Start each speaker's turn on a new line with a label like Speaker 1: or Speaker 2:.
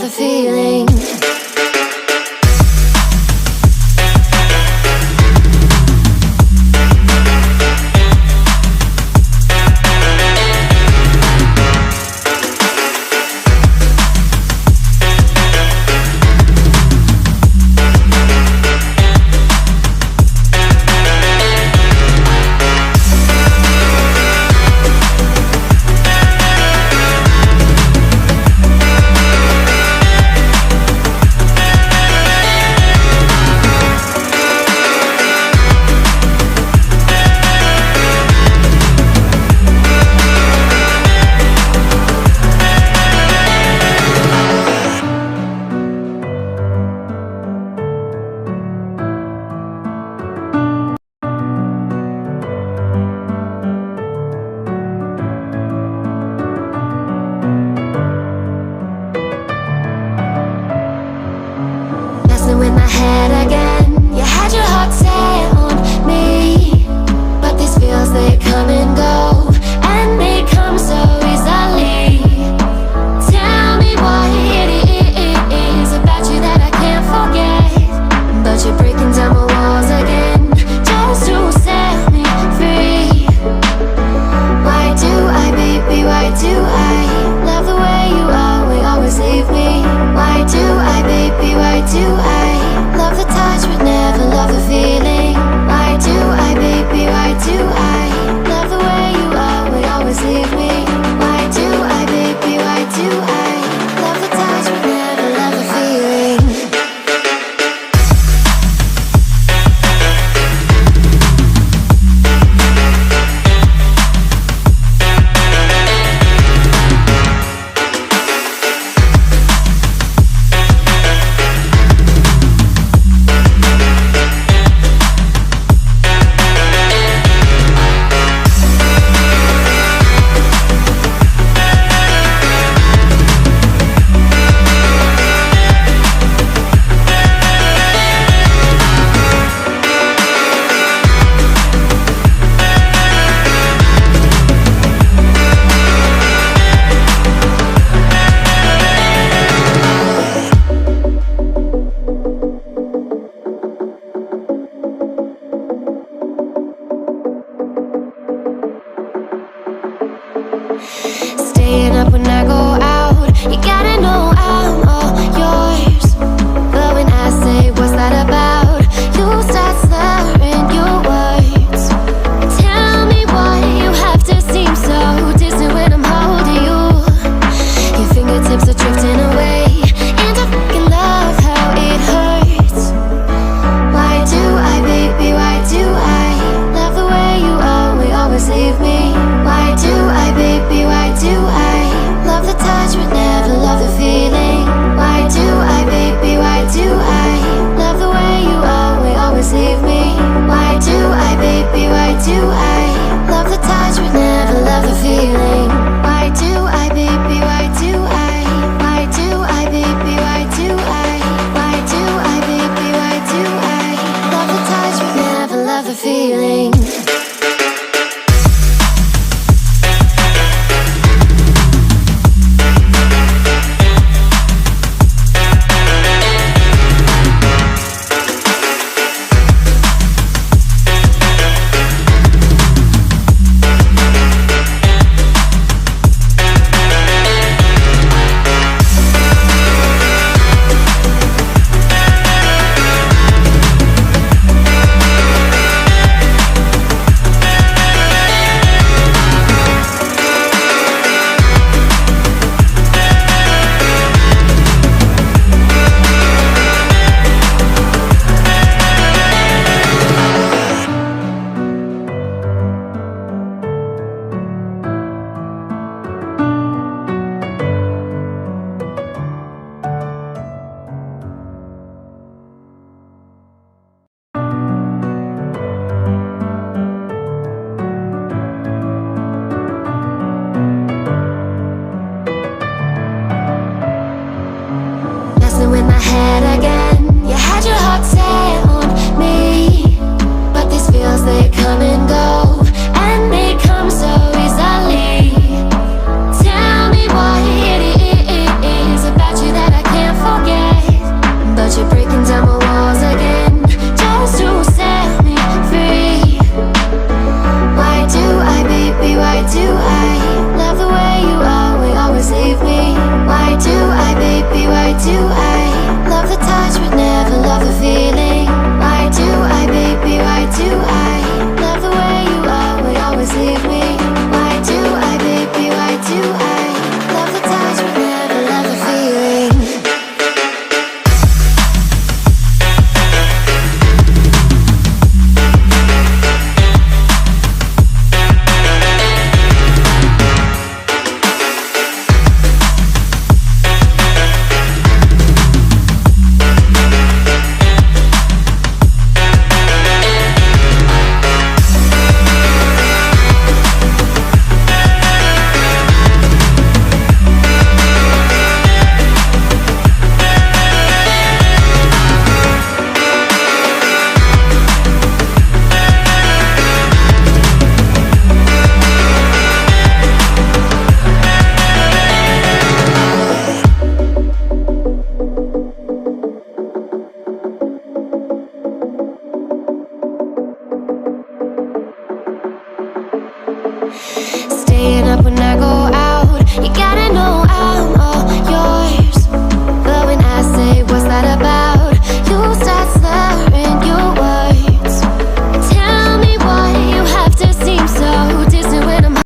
Speaker 1: love the feeling. In my head again, you had your heart set on me, but these feels, they come and go, and they come so easily. Tell me what it is about you that I can't forget, but you're breaking down my walls again, just to set me free. Why do I, baby, why do I love the way you always leave me? Why do I, baby, why do I love the touch but never love the feeling? Why do I, baby, why do I love the way you always leave me? Why do I, baby, why do I love the touch but never love the feeling? Staying up when I go out, you gotta know I'm all yours. But when I say what's that about, you start slurring your words. Tell me why you have to seem so distant when I'm holding you. Your fingertips are drifting away, and I fucking love how it hurts. Why do I, baby, why do I love the way you always leave me? Why do I, baby, why do I love the touch but never love the feeling? Why do I, baby, why do I love the way you always leave me? Why do I, baby, why do I love the touch but never love the feeling? Why do I, baby, why do I? Why do I, baby, why do I? Why do I, baby, why do I love the touch but never love the feeling? In my head again, you had your heart set on me, but these feels, they come and go, and they come so easily. Tell me what it is about you that I can't do I love the touch but never love the feeling? Why do I, baby, why do I love the way you are but always leave me? Why do I, baby, why do I love the touch but never love the feeling? Staying up when